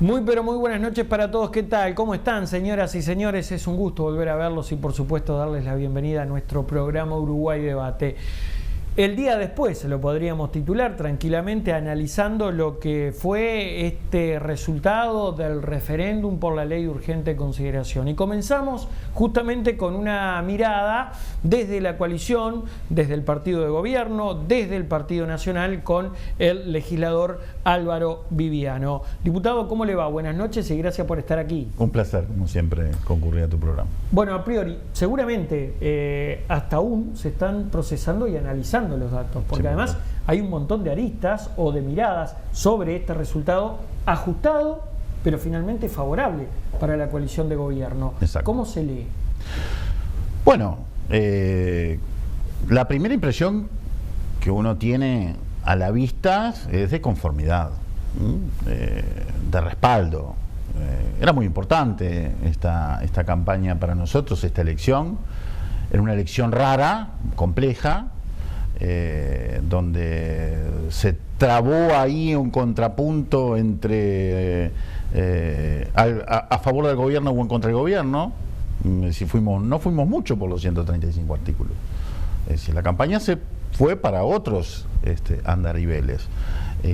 Muy pero muy buenas noches para todos. ¿Qué tal? ¿Cómo están, señoras y señores? Es un gusto volver a verlos y por supuesto darles la bienvenida a nuestro programa Uruguay Debate. El día después se lo podríamos titular tranquilamente analizando lo que fue este resultado del referéndum por la ley de urgente consideración. Y comenzamos justamente con una mirada desde la coalición, desde el partido de gobierno, desde el Partido Nacional con el legislador Álvaro Viviano. Diputado, ¿cómo le va? Buenas noches y gracias por estar aquí. Un placer, como siempre, concurrir a tu programa. Bueno, a priori, seguramente hasta aún se están procesando y analizando los datos, porque sí, además hay un montón de aristas o de miradas sobre este resultado ajustado, pero finalmente favorable para la coalición de gobierno. Exacto. ¿Cómo se lee? Bueno, la primera impresión que uno tiene a la vista es de conformidad, de respaldo. Era muy importante esta campaña para nosotros, esta elección. Era una elección rara, compleja, donde se trabó ahí un contrapunto entre a favor del gobierno o en contra del gobierno. Si no fuimos mucho por los 135 artículos. Es decir, la campaña se fue para otros andariveles.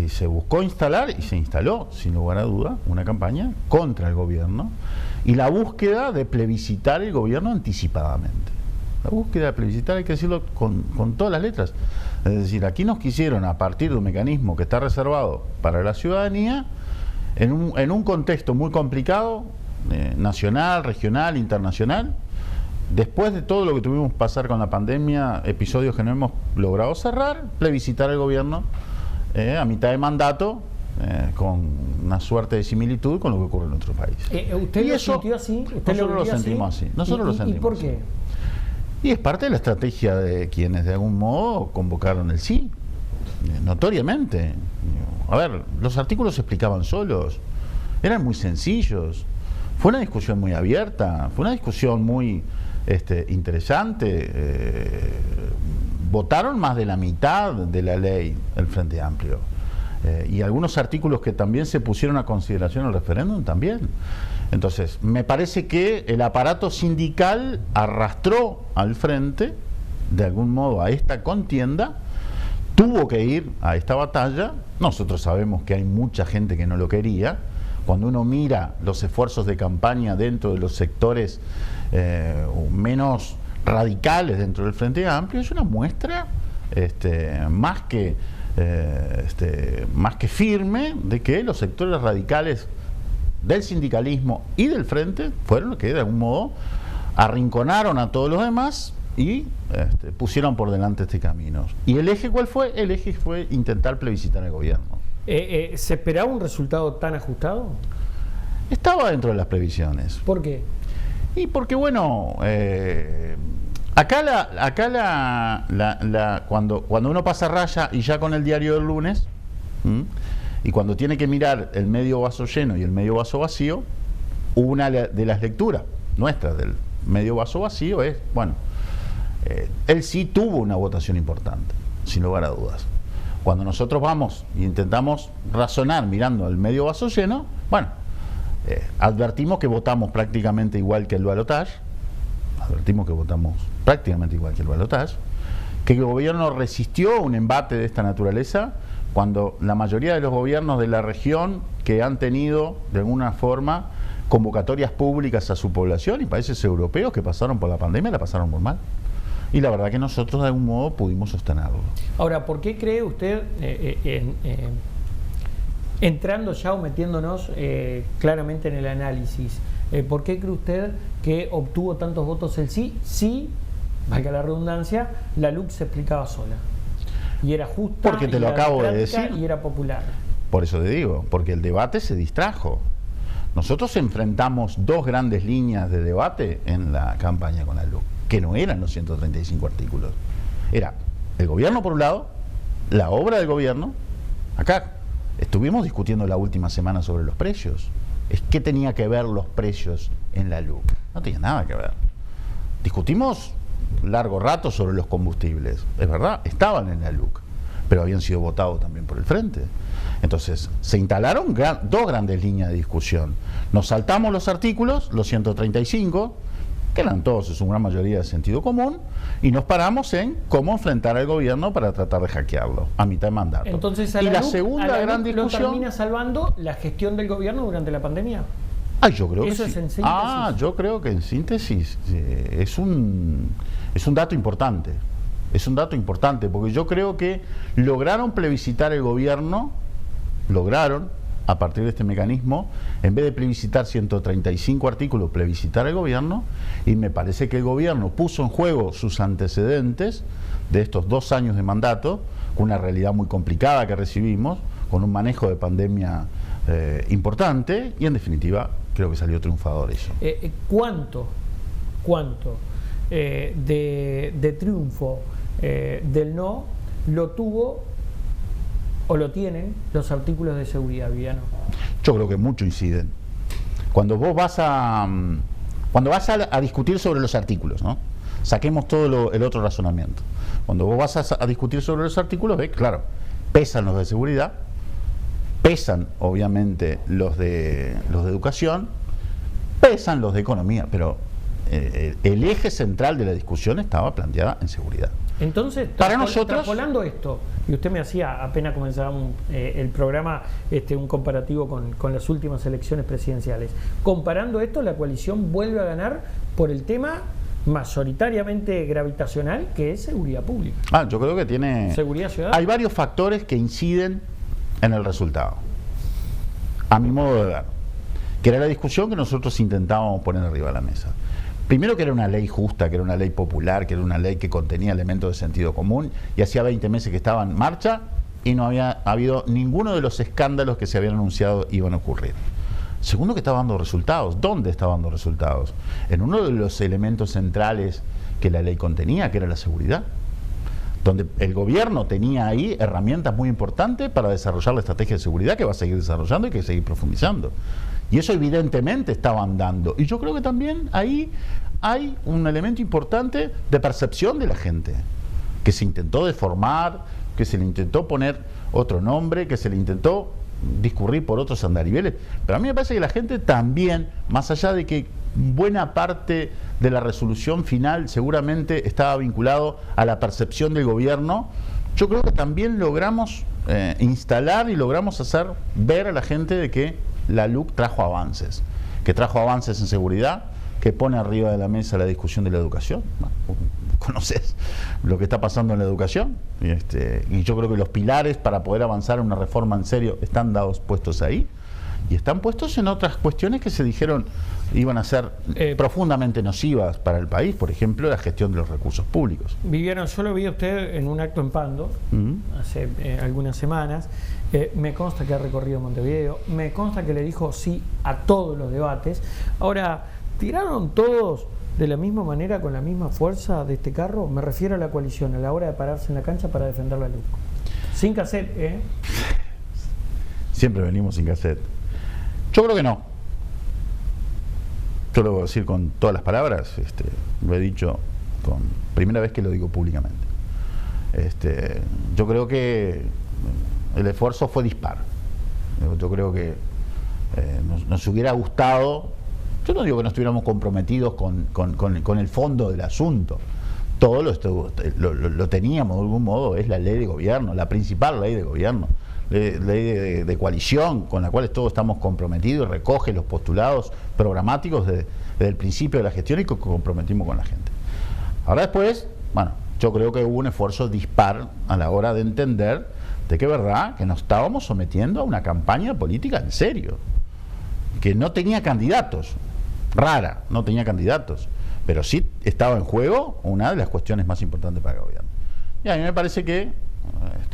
Se buscó instalar y se instaló, sin lugar a duda, una campaña contra el gobierno y la búsqueda de plebiscitar el gobierno anticipadamente. La búsqueda de plebiscitar, hay que decirlo con todas las letras. Es decir, aquí nos quisieron, a partir de un mecanismo que está reservado para la ciudadanía, en un contexto muy complicado, nacional, regional, internacional, después de todo lo que tuvimos que pasar con la pandemia, episodios que no hemos logrado cerrar, plebiscitar el gobierno a mitad de mandato, con una suerte de similitud con lo que ocurre en nuestro país. ¿Usted lo sintió así? Nosotros lo sentimos así. Nosotros lo sentimos. ¿Y por qué? Y es parte de la estrategia de quienes de algún modo convocaron el sí, notoriamente. A ver, los artículos se explicaban solos, eran muy sencillos, fue una discusión muy abierta, fue una discusión muy interesante. Votaron más de la mitad de la ley el Frente Amplio. Y algunos artículos que también se pusieron a consideración en el referéndum también. Entonces, me parece que el aparato sindical arrastró al frente, de algún modo, a esta contienda, tuvo que ir a esta batalla. Nosotros sabemos que hay mucha gente que no lo quería. Cuando uno mira los esfuerzos de campaña dentro de los sectores menos radicales dentro del Frente Amplio, es una muestra más que firme de que los sectores radicales del sindicalismo y del Frente fueron los que de algún modo arrinconaron a todos los demás y pusieron por delante este camino. ¿Y el eje cuál fue? El eje fue intentar plebiscitar al gobierno. ¿Se esperaba un resultado tan ajustado? Estaba dentro de las previsiones. ¿Por qué? Y porque, bueno, cuando uno pasa raya y ya con el diario del lunes, y cuando tiene que mirar el medio vaso lleno y el medio vaso vacío, una de las lecturas nuestras del medio vaso vacío es, bueno, él sí tuvo una votación importante, sin lugar a dudas. Cuando nosotros vamos e intentamos razonar mirando el medio vaso lleno, bueno, advertimos que votamos prácticamente igual que el balotaje, que el gobierno resistió un embate de esta naturaleza cuando la mayoría de los gobiernos de la región que han tenido de alguna forma convocatorias públicas a su población y países europeos que pasaron por la pandemia la pasaron muy mal. Y la verdad que nosotros de algún modo pudimos sostenerlo. Ahora, ¿por qué cree usted, entrando ya o metiéndonos claramente en el análisis, por qué cree usted que obtuvo tantos votos el sí? Sí, valga la redundancia, la LUC se explicaba sola. Y era justa, porque te lo acabo de decir, y era popular. Por eso te digo, porque el debate se distrajo. Nosotros enfrentamos dos grandes líneas de debate en la campaña con la LUC, que no eran los 135 artículos. Era el gobierno por un lado, la obra del gobierno. Acá estuvimos discutiendo la última semana sobre los precios. ¿Qué tenía que ver los precios en la LUC? No tenía nada que ver. Discutimos largo rato sobre los combustibles, es verdad, estaban en la LUC, pero habían sido votados también por el Frente. Entonces, se instalaron dos grandes líneas de discusión. Nos saltamos los artículos, los 135, que eran todos, en su gran mayoría, de sentido común, y nos paramos en cómo enfrentar al gobierno para tratar de hackearlo a mitad de mandato. Entonces, y la segunda gran discusión... ¿Lo termina salvando la gestión del gobierno durante la pandemia? Yo creo Eso que es sí. en síntesis. Yo creo que en síntesis es un dato importante. Es un dato importante, porque yo creo que lograron plebiscitar el gobierno, a partir de este mecanismo, en vez de plebiscitar 135 artículos, plebiscitar el gobierno, y me parece que el gobierno puso en juego sus antecedentes de estos 2 años de mandato, con una realidad muy complicada que recibimos, con un manejo de pandemia importante, y en definitiva creo que salió triunfador eso. ¿Cuánto de triunfo del no lo tuvo o lo tienen los artículos de seguridad, Viviano? Yo creo que mucho inciden. Cuando vos vas a discutir sobre los artículos, ¿no? Saquemos todo el otro razonamiento. Cuando vos vas a discutir sobre los artículos, ves, claro, pesan los de seguridad, pesan obviamente los de educación, pesan los de economía, pero el eje central de la discusión estaba planteada en seguridad. Entonces, para nosotros, extrapolando esto, y usted me hacía, apenas comenzábamos el programa, un comparativo con las últimas elecciones presidenciales. Comparando esto, la coalición vuelve a ganar por el tema mayoritariamente gravitacional, que es seguridad pública. Yo creo que tiene... Seguridad ciudadana. Hay varios factores que inciden en el resultado, a mi modo de ver, que era la discusión que nosotros intentábamos poner arriba de la mesa. Primero, que era una ley justa, que era una ley popular, que era una ley que contenía elementos de sentido común, y hacía 20 meses que estaba en marcha y no había habido ninguno de los escándalos que se habían anunciado iban a ocurrir. Segundo, que estaba dando resultados. ¿Dónde estaba dando resultados? En uno de los elementos centrales que la ley contenía, que era la seguridad, donde el gobierno tenía ahí herramientas muy importantes para desarrollar la estrategia de seguridad, que va a seguir desarrollando y que va a seguir profundizando. Y eso evidentemente estaba andando. Y yo creo que también ahí hay un elemento importante de percepción de la gente, que se intentó deformar, que se le intentó poner otro nombre, que se le intentó discurrir por otros andariveles. Pero a mí me parece que la gente también, más allá de que buena parte de la resolución final seguramente estaba vinculado a la percepción del gobierno, yo creo que también logramos instalar y logramos hacer ver a la gente de que la LUC trajo avances en seguridad, que pone arriba de la mesa la discusión de la educación. Conoces lo que está pasando en la educación, y yo creo que los pilares para poder avanzar en una reforma en serio están puestos ahí, y están puestos en otras cuestiones que se dijeron iban a ser profundamente nocivas para el país, por ejemplo, la gestión de los recursos públicos. Viviano, yo lo vi a usted en un acto en Pando, hace algunas semanas. Me consta que ha recorrido Montevideo, me consta que le dijo sí a todos los debates. Ahora, ¿tiraron todos de la misma manera, con la misma fuerza de este carro? Me refiero a la coalición, a la hora de pararse en la cancha para defender la LUC. Sin cassette, ¿eh? Siempre venimos sin cassette. Yo creo que no. Yo lo voy a decir con todas las palabras, lo he dicho primera vez que lo digo públicamente. Yo creo que el esfuerzo fue dispar. Yo creo que nos hubiera gustado, yo no digo que no estuviéramos comprometidos con el fondo del asunto. Todo lo teníamos de algún modo, es la ley de gobierno, la principal ley de gobierno, ley de coalición, con la cual todos estamos comprometidos, y recoge los postulados programáticos desde el principio de la gestión y que comprometimos con la gente. Ahora después, yo creo que hubo un esfuerzo dispar a la hora de entender de que es verdad que nos estábamos sometiendo a una campaña política en serio, que no tenía candidatos, no tenía candidatos, pero sí estaba en juego una de las cuestiones más importantes para el gobierno. Y a mí me parece que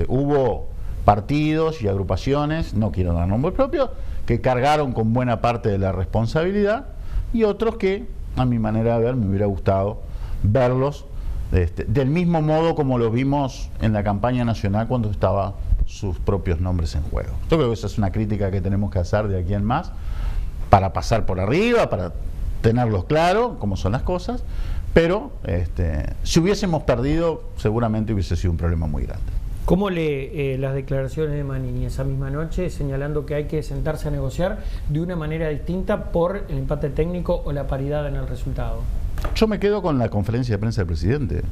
hubo partidos y agrupaciones, no quiero dar nombre propio, que cargaron con buena parte de la responsabilidad, y otros que, a mi manera de ver, me hubiera gustado verlos del mismo modo como lo vimos en la campaña nacional cuando estaban sus propios nombres en juego. Yo creo que esa es una crítica que tenemos que hacer de aquí en más, para pasar por arriba, para tenerlos claro cómo son las cosas, pero si hubiésemos perdido, seguramente hubiese sido un problema muy grande. ¿Cómo lee las declaraciones de Manini esa misma noche señalando que hay que sentarse a negociar de una manera distinta por el empate técnico o la paridad en el resultado? Yo me quedo con la conferencia de prensa del presidente.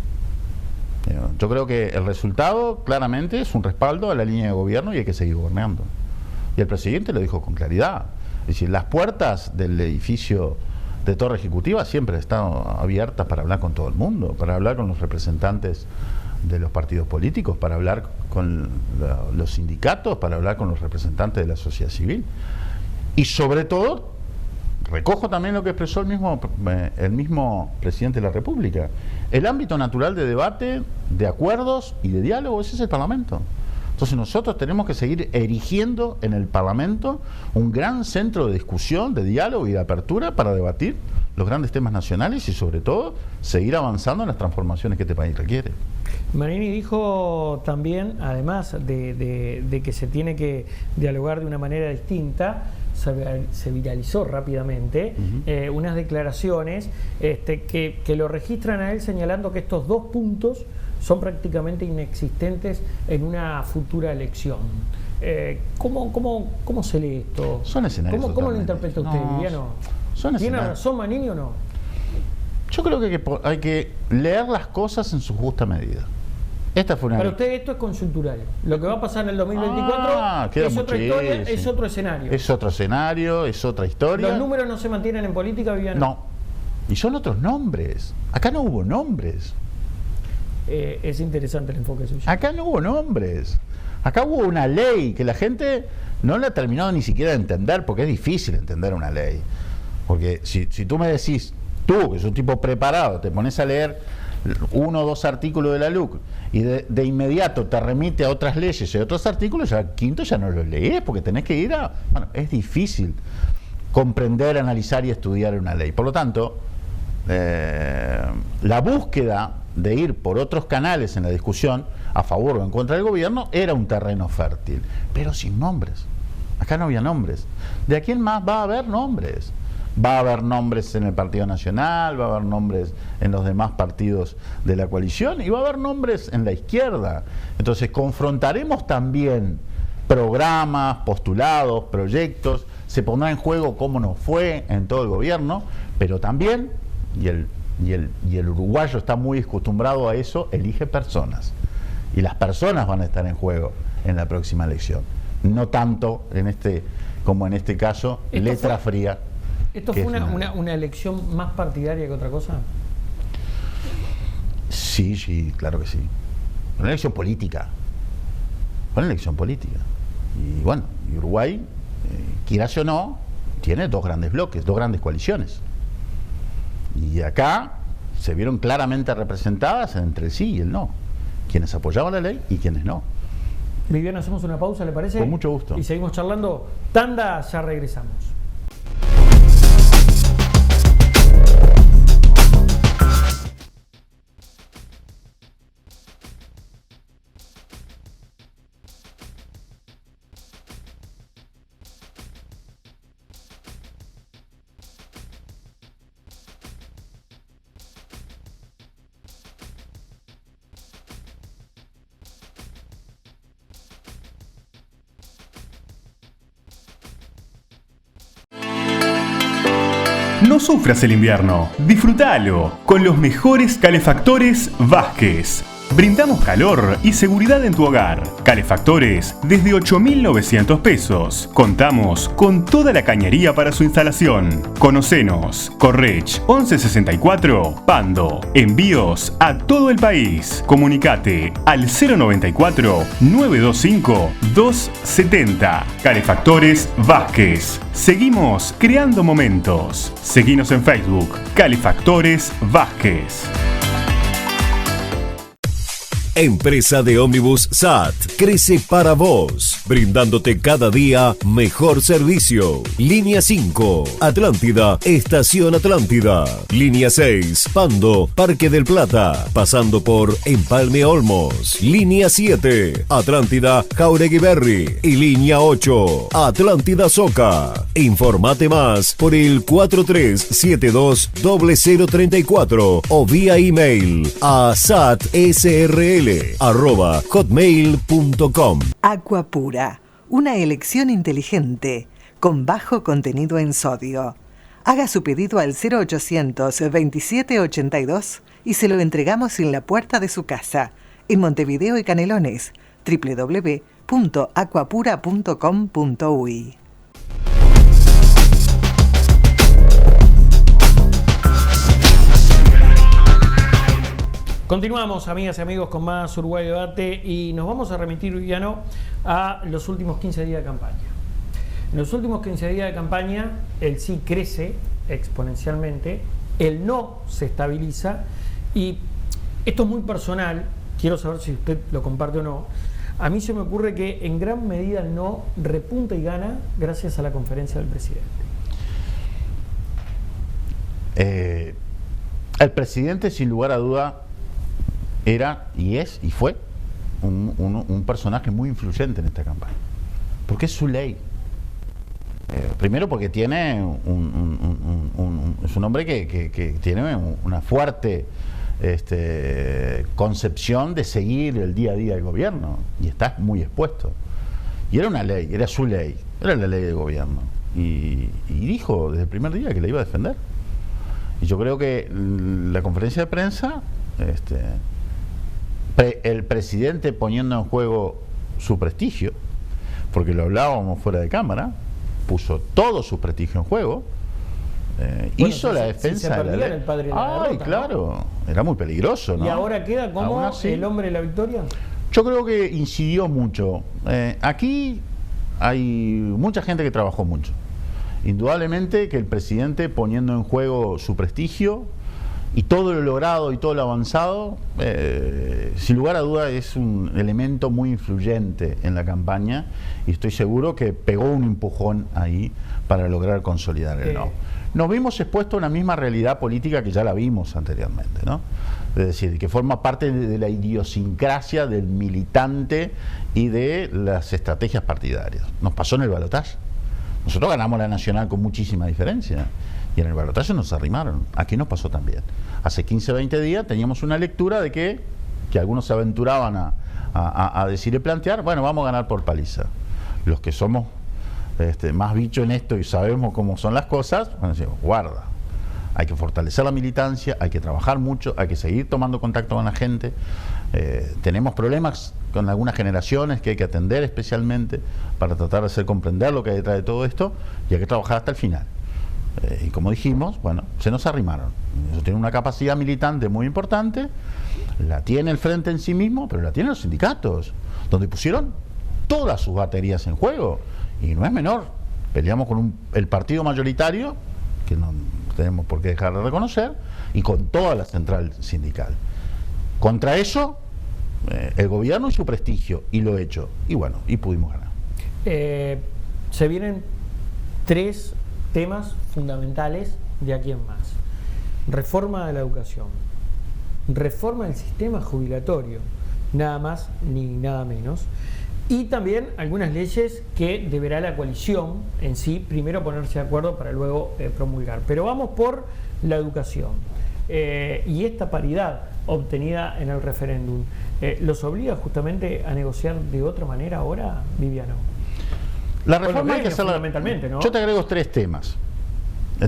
Yo creo que el resultado claramente es un respaldo a la línea de gobierno y hay que seguir gobernando. Y el presidente lo dijo con claridad. Es decir, las puertas del edificio de Torre Ejecutiva siempre han estado abiertas para hablar con todo el mundo, para hablar con los representantes de los partidos políticos, para hablar con los sindicatos, para hablar con los representantes de la sociedad civil. Y sobre todo, recojo también lo que expresó el mismo presidente de la República. El ámbito natural de debate, de acuerdos y de diálogo, ese es el Parlamento. Entonces nosotros tenemos que seguir erigiendo en el Parlamento un gran centro de discusión, de diálogo y de apertura para debatir los grandes temas nacionales y sobre todo seguir avanzando en las transformaciones que este país requiere. Manini dijo también, además de que se tiene que dialogar de una manera distinta, se viralizó rápidamente unas declaraciones que lo registran a él señalando que estos 2 puntos son prácticamente inexistentes en una futura elección. ¿Cómo se lee esto? Son escenarios. ¿Cómo lo interpreta usted, Viviano? ¿Tiene razón Manini o no? Yo creo que hay que leer las cosas en su justa medida. Esta fue una... Para usted esto es conjuntural. Lo que va a pasar en el 2024 es otra historia, es otro escenario. Es otro escenario, es otra historia. ¿Los números no se mantienen en política, Viviano? No. Y son otros nombres. Acá no hubo nombres. Es interesante el enfoque suyo. Acá no hubo nombres. Acá hubo una ley que la gente no la ha terminado ni siquiera de entender, porque es difícil entender una ley. Porque si tú me decís, tú, que sos un tipo preparado, te pones a leer 1 o 2 artículos de la LUC y de inmediato te remite a otras leyes y a otros artículos, ya al quinto ya no los lees, porque tenés que ir a... Bueno, es difícil comprender, analizar y estudiar una ley. Por lo tanto, la búsqueda de ir por otros canales en la discusión a favor o en contra del gobierno era un terreno fértil, pero sin nombres. Acá no había nombres. ¿De a quién más va a haber nombres? Va a haber nombres en el Partido Nacional, va a haber nombres en los demás partidos de la coalición y va a haber nombres en la izquierda. Entonces confrontaremos también programas, postulados, proyectos, se pondrá en juego cómo nos fue en todo el gobierno, pero también, y el uruguayo está muy acostumbrado a eso, elige personas. Y las personas van a estar en juego en la próxima elección. No tanto como en este caso, letra fría. ¿Esto fue una elección más partidaria que otra cosa? Sí, claro que sí. Una elección política. Fue una elección política. Y bueno, Uruguay, quieras o no, tiene 2 grandes bloques, 2 grandes coaliciones. Y acá se vieron claramente representadas entre el sí y el no. Quienes apoyaban la ley y quienes no. Viviano, hacemos una pausa, ¿le parece? Con mucho gusto. Y seguimos charlando. Tanda, ya regresamos. No sufras el invierno, disfrútalo con los mejores calefactores Vázquez. Brindamos calor y seguridad en tu hogar. Calefactores desde 8.900 pesos. Contamos con toda la cañería para su instalación. Conocenos. Correch 1164 Pando. Envíos a todo el país. Comunicate al 094 925 270. Calefactores Vázquez. Seguimos creando momentos. Seguinos en Facebook. Calefactores Vázquez. Empresa de ómnibus SAT crece para vos, brindándote cada día mejor servicio. Línea 5, Atlántida, Estación Atlántida. Línea 6, Pando, Parque del Plata, pasando por Empalme Olmos. Línea 7, Atlántida, Jauregui Berry. Y línea 8, Atlántida Soca. Informate más por el 4372-0034 o vía email a satsrl hotmail.com. Aqua Pura, una elección inteligente con bajo contenido en sodio. Haga su pedido al 0800 27 82 y se lo entregamos en la puerta de su casa, en Montevideo y Canelones. www.aquapura.com.uy. Continuamos, amigas y amigos, con más Uruguay Debate y nos vamos a remitir, Viviano, a los últimos 15 días de campaña. En los últimos 15 días de campaña, el sí crece exponencialmente, el no se estabiliza y esto es muy personal, quiero saber si usted lo comparte o no. A mí se me ocurre que en gran medida el no repunta y gana gracias a la conferencia del presidente. El presidente, sin lugar a duda, era y es y fue un personaje muy influyente en esta campaña, porque es su ley. Primero porque tiene es un hombre que tiene una fuerte concepción de seguir el día a día del gobierno y está muy expuesto. Y era una ley, era su ley, era la ley del gobierno. Y dijo desde el primer día que la iba a defender. Y yo creo que la conferencia de prensa, el presidente poniendo en juego su prestigio, porque lo hablábamos fuera de cámara, puso todo su prestigio en juego, hizo la defensa de la ley. El padre de la derrota, claro, ¿no? Era muy peligroso, ¿no? ¿Y ahora queda como así, el hombre de la victoria? Yo creo que incidió mucho. Aquí hay mucha gente que trabajó mucho. Indudablemente que el presidente, poniendo en juego su prestigio y todo lo logrado y todo lo avanzado, sin lugar a duda es un elemento muy influyente en la campaña y estoy seguro que pegó un empujón ahí para lograr consolidar el no. Nos vimos expuestos a una misma realidad política que ya la vimos anteriormente, ¿no? Es decir, que forma parte de la idiosincrasia del militante y de las estrategias partidarias. Nos pasó en el balotaje. Nosotros ganamos la nacional con muchísima diferencia y en el balotaje nos arrimaron. Aquí nos pasó también. Hace 15, 20 días teníamos una lectura de que algunos se aventuraban a decir y plantear, bueno, vamos a ganar por paliza. Los que somos más bichos en esto y sabemos cómo son las cosas, bueno, decimos, guarda, hay que fortalecer la militancia, hay que trabajar mucho, hay que seguir tomando contacto con la gente. Tenemos problemas con algunas generaciones que hay que atender especialmente para tratar de hacer comprender lo que hay detrás de todo esto y hay que trabajar hasta el final. Y como dijimos, bueno, se nos arrimaron. Eso tiene una capacidad militante muy importante, la tiene el frente en sí mismo, pero la tienen los sindicatos, donde pusieron todas sus baterías en juego. Y no es menor. Peleamos con el partido mayoritario, que no tenemos por qué dejar de reconocer, y con toda la central sindical. Contra eso, el gobierno y su prestigio, y lo hecho. Y bueno, y pudimos ganar. Se vienen 3 temas fundamentales de aquí en más. Reforma de la educación, reforma del sistema jubilatorio, nada más ni nada menos, y también algunas leyes que deberá la coalición en sí primero ponerse de acuerdo para luego promulgar. Pero vamos por la educación y esta paridad obtenida en el referéndum. ¿Los obliga justamente a negociar de otra manera ahora, Viviano? La reforma hay que hacerla fundamentalmente, ¿no? Yo te agrego 3 temas.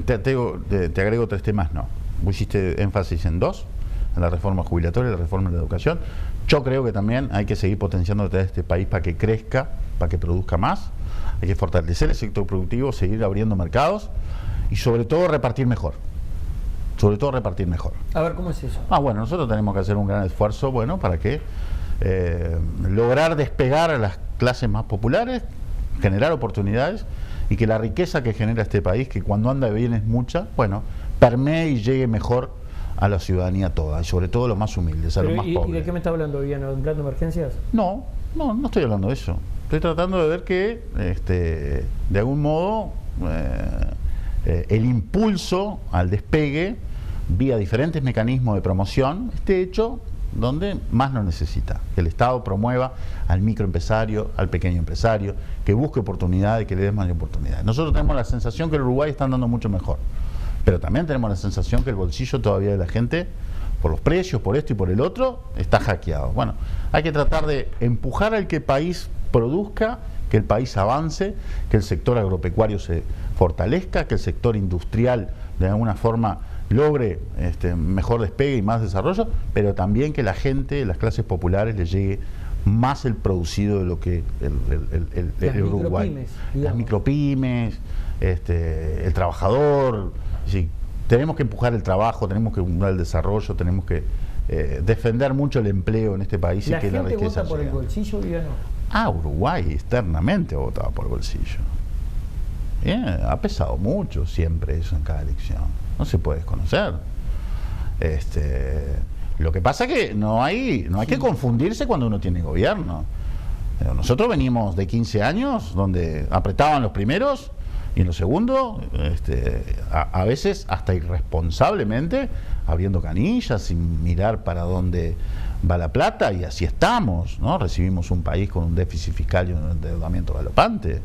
Te agrego 3 temas, no. Vos hiciste énfasis en 2, en la reforma jubilatoria y la reforma de la educación. Yo creo que también hay que seguir potenciando este país para que crezca, para que produzca más. Hay que fortalecer el sector productivo, seguir abriendo mercados y sobre todo repartir mejor. Sobre todo repartir mejor. A ver, ¿cómo es eso? Bueno, nosotros tenemos que hacer un gran esfuerzo, para que lograr despegar a las clases más populares, generar oportunidades y que la riqueza que genera este país, que cuando anda bien es mucha, permee y llegue mejor a la ciudadanía toda, y sobre todo a los más humildes, a los más pobres. ¿Y de qué me está hablando, Viviano? ¿De un plan de emergencias? No estoy hablando de eso. Estoy tratando de ver que, de algún modo, el impulso al despegue, vía diferentes mecanismos de promoción, esté hecho donde más lo necesita. Que el Estado promueva al microempresario, al pequeño empresario, que busque oportunidades, que le dé más oportunidades. Nosotros tenemos la sensación que el Uruguay está andando mucho mejor, pero también tenemos la sensación que el bolsillo todavía de la gente por los precios, por esto y por el otro, está hackeado. Bueno, hay que tratar de empujar al que el país produzca, que el país avance, que el sector agropecuario se fortalezca, que el sector industrial de alguna forma logre mejor despegue y más desarrollo, pero también que la gente, las clases populares, les llegue más el producido de lo que el Uruguay. Las micropymes, el trabajador. Sí, tenemos que empujar el trabajo, tenemos que empujar el desarrollo, tenemos que defender mucho el empleo en este país. ¿La y que gente la riqueza vota por el bolsillo, Viviano? Uruguay externamente votaba por el bolsillo. Ha pesado mucho siempre eso en cada elección. No se puede desconocer. Lo que pasa es que no hay que confundirse cuando uno tiene gobierno. Nosotros venimos de 15 años donde apretaban los primeros y en los segundos, a veces hasta irresponsablemente, abriendo canillas sin mirar para dónde va la plata, y así estamos, ¿no? Recibimos un país con un déficit fiscal y un endeudamiento galopante.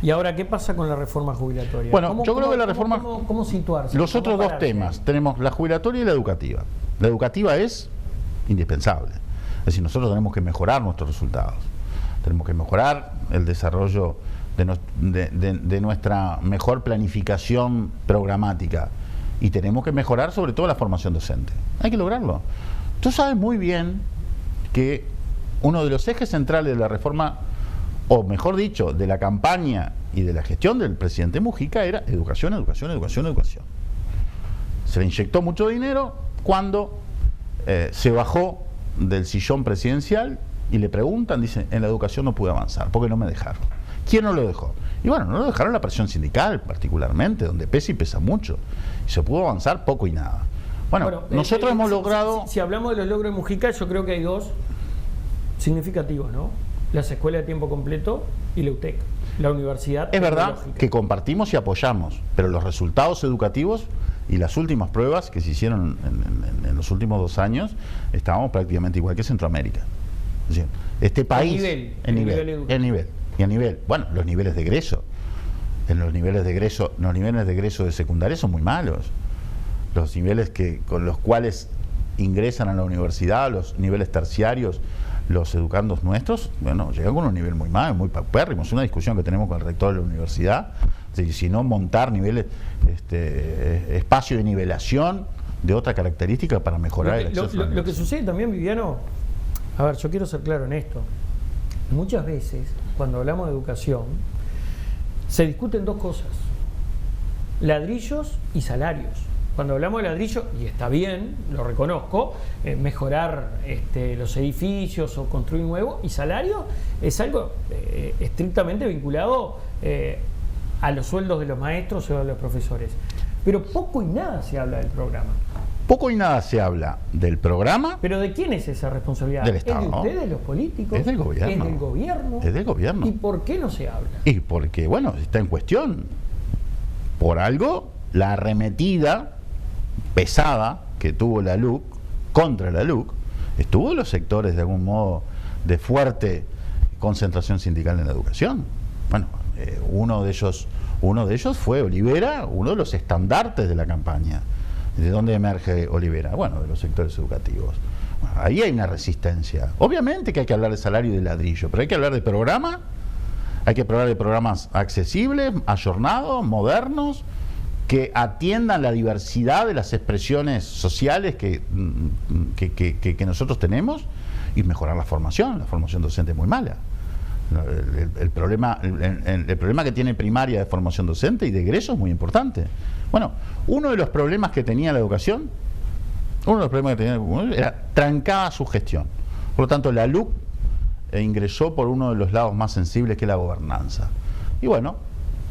¿Y ahora qué pasa con la reforma jubilatoria? Bueno, yo creo que la reforma... ¿Cómo situarse? Los otros dos temas, tenemos la jubilatoria y la educativa. La educativa es indispensable. Es decir, nosotros tenemos que mejorar nuestros resultados. Tenemos que mejorar el desarrollo de nuestra mejor planificación programática. Y tenemos que mejorar sobre todo la formación docente. Hay que lograrlo. Tú sabes muy bien que uno de los ejes centrales de la reforma, o mejor dicho, de la campaña y de la gestión del presidente Mujica, era educación, educación, educación, educación. Se le inyectó mucho dinero cuando se bajó del sillón presidencial y le preguntan, dicen, en la educación no pude avanzar, porque no me dejaron. ¿Quién no lo dejó? Y bueno, no lo dejaron la presión sindical, particularmente, donde pesa y pesa mucho. Y se pudo avanzar poco y nada. Bueno, nosotros hemos logrado... Si hablamos de los logros de Mujica, yo creo que hay dos significativos, ¿no? Las escuelas de tiempo completo y la UTEC, la universidad. Es verdad que compartimos y apoyamos, pero los resultados educativos y las últimas pruebas que se hicieron en los últimos 2 años, estábamos prácticamente igual que Centroamérica. Es decir, este país... En nivel. Bueno, los niveles de egreso. Los niveles de egreso de secundaria son muy malos. Los niveles con los cuales ingresan a la universidad, los niveles terciarios, los educandos nuestros, bueno, llegan con un nivel muy malo, muy paupérrimo. Es una discusión que tenemos con el rector de la universidad, si no montar niveles, espacio de nivelación de otra característica para mejorar el acceso a la Lo que sucede también, Viviano, a ver, yo quiero ser claro en esto. Muchas veces, cuando hablamos de educación, se discuten dos cosas: ladrillos y salarios. Cuando hablamos de ladrillo, y está bien, lo reconozco, mejorar los edificios o construir nuevo, y salario es algo estrictamente vinculado a los sueldos de los maestros o de los profesores. Pero poco y nada se habla del programa. Poco y nada se habla del programa. ¿Pero de quién es esa responsabilidad? Del Estado. ¿Es de ustedes, los políticos? Es del gobierno. ¿Es del gobierno? Es del gobierno. ¿Y por qué no se habla? Y porque, bueno, está en cuestión. Por algo, la arremetida pesada que tuvo la LUC contra la LUC estuvo en los sectores de algún modo de fuerte concentración sindical en la educación. Bueno, uno de ellos fue Olivera, uno de los estandartes de la campaña. ¿De dónde emerge Olivera? Bueno, de los sectores educativos. Bueno, ahí hay una resistencia. Obviamente que hay que hablar de salario y de ladrillo, pero hay que hablar de programa, hay que hablar de programas accesibles, ayornados, modernos, que atiendan la diversidad de las expresiones sociales que nosotros tenemos, y mejorar la formación docente es muy mala. El problema que tiene primaria de formación docente y de egreso es muy importante. Bueno, uno de los problemas que tenía la educación, era trancada su gestión. Por lo tanto, la LUC ingresó por uno de los lados más sensibles, que es la gobernanza. Y bueno,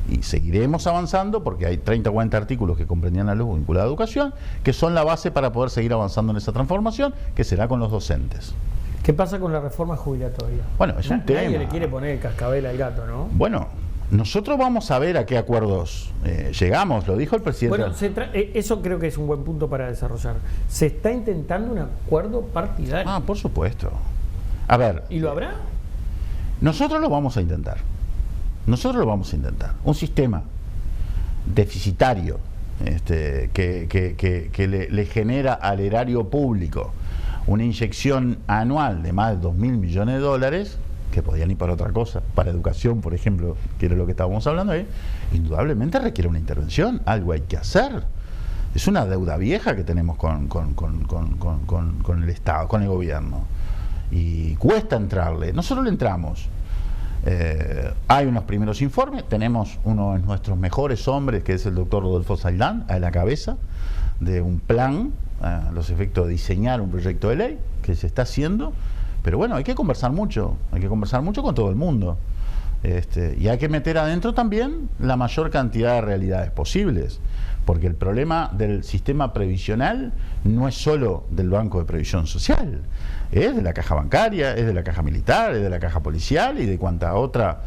y seguiremos avanzando porque hay 30 o 40 artículos que comprendían la LUC vinculada a educación, que son la base para poder seguir avanzando en esa transformación, que será con los docentes. ¿Qué pasa con la reforma jubilatoria? Bueno, es un tema. Nadie le quiere poner el cascabel al gato, ¿no? Bueno, nosotros vamos a ver a qué acuerdos llegamos, lo dijo el presidente. Bueno, eso creo que es un buen punto para desarrollar. Se está intentando un acuerdo partidario. Ah, por supuesto. A ver. ¿Y lo habrá? Nosotros lo vamos a intentar. Un sistema deficitario, que le genera al erario público una inyección anual de más de 2.000 millones de dólares, que podían ir para otra cosa, para educación, por ejemplo, que era lo que estábamos hablando ahí, indudablemente requiere una intervención, algo hay que hacer. Es una deuda vieja que tenemos con el Estado, con el gobierno. Y cuesta entrarle. Nosotros le entramos. Hay unos primeros informes. Tenemos uno de nuestros mejores hombres, que es el doctor Rodolfo Saldán, a la cabeza de un plan, a los efectos de diseñar un proyecto de ley que se está haciendo. Pero bueno, hay que conversar mucho. Hay que conversar mucho con todo el mundo. Y hay que meter adentro también la mayor cantidad de realidades posibles. Porque el problema del sistema previsional no es solo del Banco de Previsión Social, es de la caja bancaria, es de la caja militar, es de la caja policial y de cuanta otra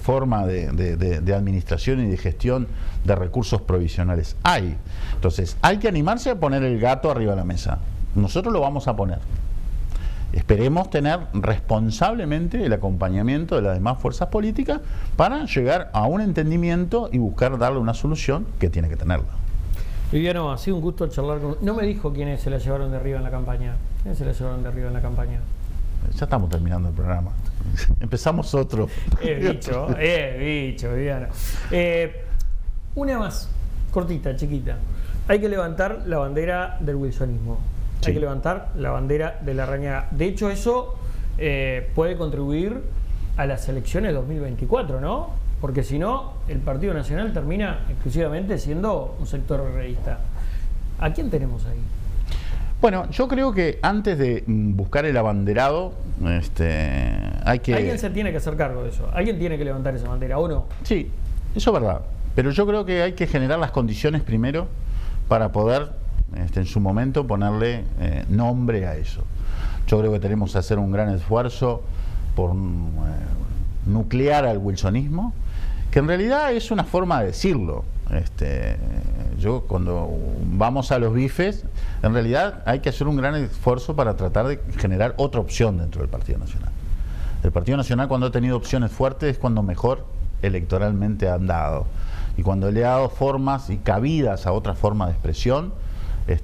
forma de administración y de gestión de recursos provisionales hay. Entonces, hay que animarse a poner el gato arriba de la mesa. Nosotros lo vamos a poner. Esperemos tener responsablemente el acompañamiento de las demás fuerzas políticas para llegar a un entendimiento y buscar darle una solución que tiene que tenerla. Viviano, ha sido un gusto charlar con... No me dijo quiénes se la llevaron de arriba en la campaña. ¿Quiénes se la llevaron de arriba en la campaña? Ya estamos terminando el programa. Empezamos otro. Bicho, Viviano. Una más, cortita, chiquita. Hay que levantar la bandera del wilsonismo. Hay que levantar la bandera de Larrañaga. De hecho, eso puede contribuir a las elecciones 2024, ¿no? Porque si no, el Partido Nacional termina exclusivamente siendo un sector herrerista. ¿A quién tenemos ahí? Bueno, yo creo que antes de buscar el abanderado, hay que... Alguien se tiene que hacer cargo de eso. Alguien tiene que levantar esa bandera, ¿o no? Sí, eso es verdad. Pero yo creo que hay que generar las condiciones primero para poder... en su momento ponerle nombre a eso. Yo creo que tenemos que hacer un gran esfuerzo por nuclear al wilsonismo, que en realidad es una forma de decirlo. Yo cuando vamos a los bifes, en realidad hay que hacer un gran esfuerzo para tratar de generar otra opción dentro del Partido Nacional. El Partido Nacional, cuando ha tenido opciones fuertes, es cuando mejor electoralmente han dado, y cuando le ha dado formas y cabidas a otra forma de expresión,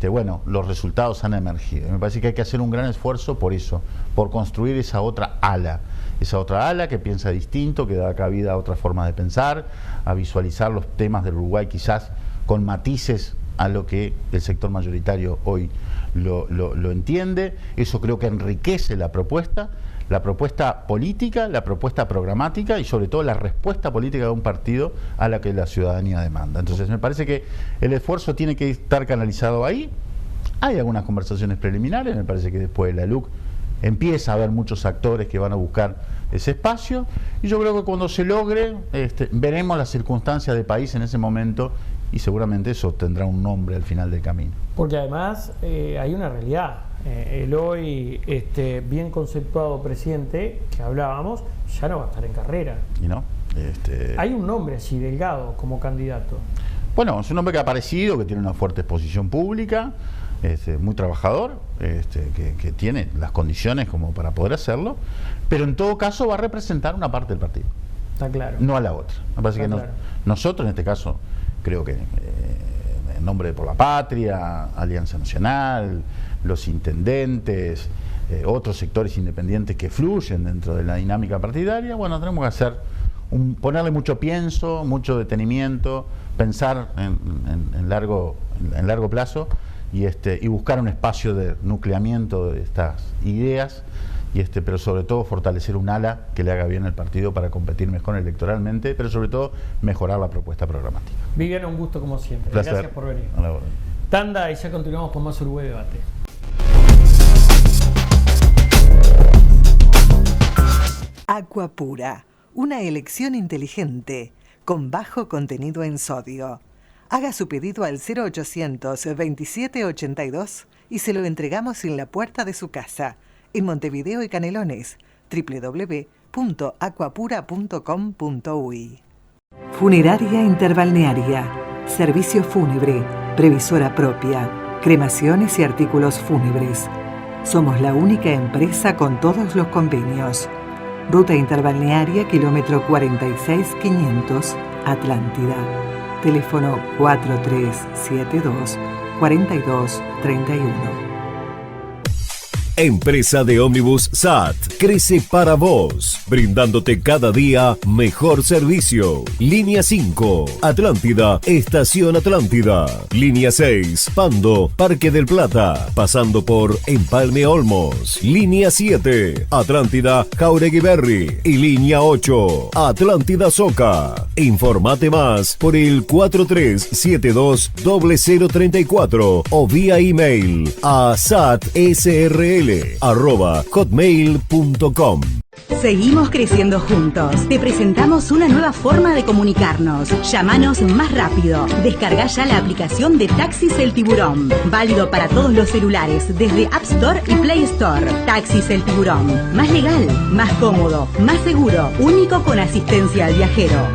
bueno, los resultados han emergido. Me parece que hay que hacer un gran esfuerzo por eso, por construir esa otra ala que piensa distinto, que da cabida a otra forma de pensar, a visualizar los temas del Uruguay quizás con matices a lo que el sector mayoritario hoy lo entiende. Eso creo que enriquece la propuesta política, la propuesta programática y sobre todo la respuesta política de un partido a la que la ciudadanía demanda. Entonces me parece que el esfuerzo tiene que estar canalizado ahí. Hay algunas conversaciones preliminares, me parece que después de la LUC empieza a haber muchos actores que van a buscar ese espacio, y yo creo que cuando se logre veremos las circunstancias de país en ese momento, y seguramente eso tendrá un nombre al final del camino. Porque además hay una realidad. El hoy bien conceptuado presidente que hablábamos ya no va a estar en carrera. ¿Y no? Hay un nombre así, Delgado, como candidato. Bueno, es un hombre que ha aparecido, que tiene una fuerte exposición pública, muy trabajador, que tiene las condiciones como para poder hacerlo, pero en todo caso va a representar una parte del partido. Está claro. No a la otra. Me parece que claro. Nosotros en este caso, creo que en nombre de Por la Patria, Alianza Nacional, los intendentes, otros sectores independientes que fluyen dentro de la dinámica partidaria, bueno, tenemos que hacer ponerle mucho pienso, mucho detenimiento, pensar en largo plazo y buscar un espacio de nucleamiento de estas ideas, pero sobre todo fortalecer un ala que le haga bien al partido para competir mejor electoralmente, pero sobre todo mejorar la propuesta programática. Viviano, un gusto como siempre. Placer. Gracias por venir. Tanda y ya continuamos con más Uruguay Debate. Agua pura, una elección inteligente, con bajo contenido en sodio. Haga su pedido al 0800 2782 y se lo entregamos en la puerta de su casa, en Montevideo y Canelones, www.aquapura.com.uy. Funeraria Interbalnearia, servicio fúnebre, previsora propia, cremaciones y artículos fúnebres. Somos la única empresa con todos los convenios. Ruta Interbalnearia, kilómetro 46500, Atlántida. teléfono 4372-4231. Empresa de ómnibus SAT crece para vos, brindándote cada día mejor servicio. Línea 5, Atlántida, Estación Atlántida. Línea 6, Pando, Parque del Plata, pasando por Empalme Olmos. Línea 7, Atlántida, Jauregui Berry. Y línea 8, Atlántida Soca. Informate más por el 4372-0034 o vía email a satsrl@hotmail.com. Seguimos creciendo juntos. Te presentamos una nueva forma de comunicarnos. Llámanos más rápido. Descarga ya la aplicación de Taxis El Tiburón. Válido para todos los celulares, desde App Store y Play Store. Taxis El Tiburón. Más legal, más cómodo, más seguro. Único con asistencia al viajero.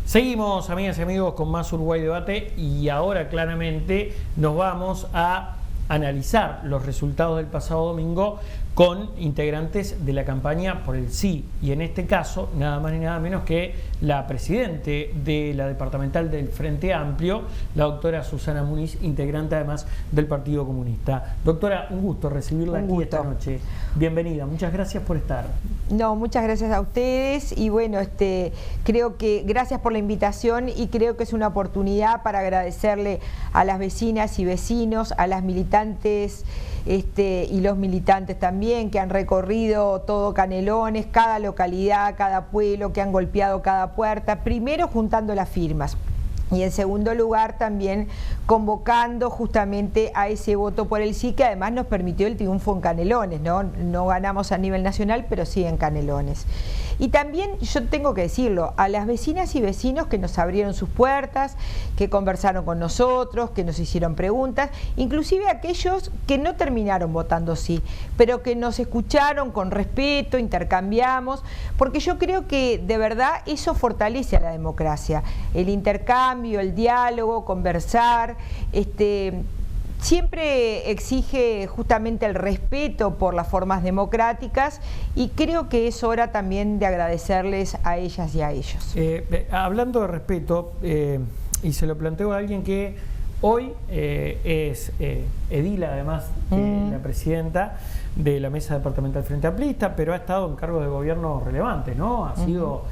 Seguimos, amigas y amigos, con más Uruguay Debate y ahora claramente nos vamos a analizar los resultados del pasado domingo con integrantes de la campaña por el sí, y en este caso nada más ni nada menos que la presidente de la departamental del Frente Amplio, la doctora Susana Muniz, integrante además del Partido Comunista. Doctora, un gusto recibirla aquí esta noche. Bienvenida, muchas gracias por estar. No, muchas gracias a ustedes y bueno, creo que gracias por la invitación y creo que es una oportunidad para agradecerle a las vecinas y vecinos, a las militantes y los militantes también que han recorrido todo Canelones, cada localidad, cada pueblo, que han golpeado cada puerta, primero juntando las firmas. Y en segundo lugar también convocando justamente a ese voto por el sí, que además nos permitió el triunfo en Canelones, ¿no? No ganamos a nivel nacional, pero sí en Canelones. Y también, yo tengo que decirlo, a las vecinas y vecinos que nos abrieron sus puertas, que conversaron con nosotros, que nos hicieron preguntas, inclusive aquellos que no terminaron votando sí, pero que nos escucharon con respeto, intercambiamos, porque yo creo que de verdad eso fortalece a la democracia, el intercambio, el diálogo, conversar, siempre exige justamente el respeto por las formas democráticas y creo que es hora también de agradecerles a ellas y a ellos. Hablando de respeto, y se lo planteo a alguien que hoy es edila además la presidenta de la Mesa Departamental Frente Amplista, pero ha estado en cargos de gobierno relevantes, ¿no? Ha sido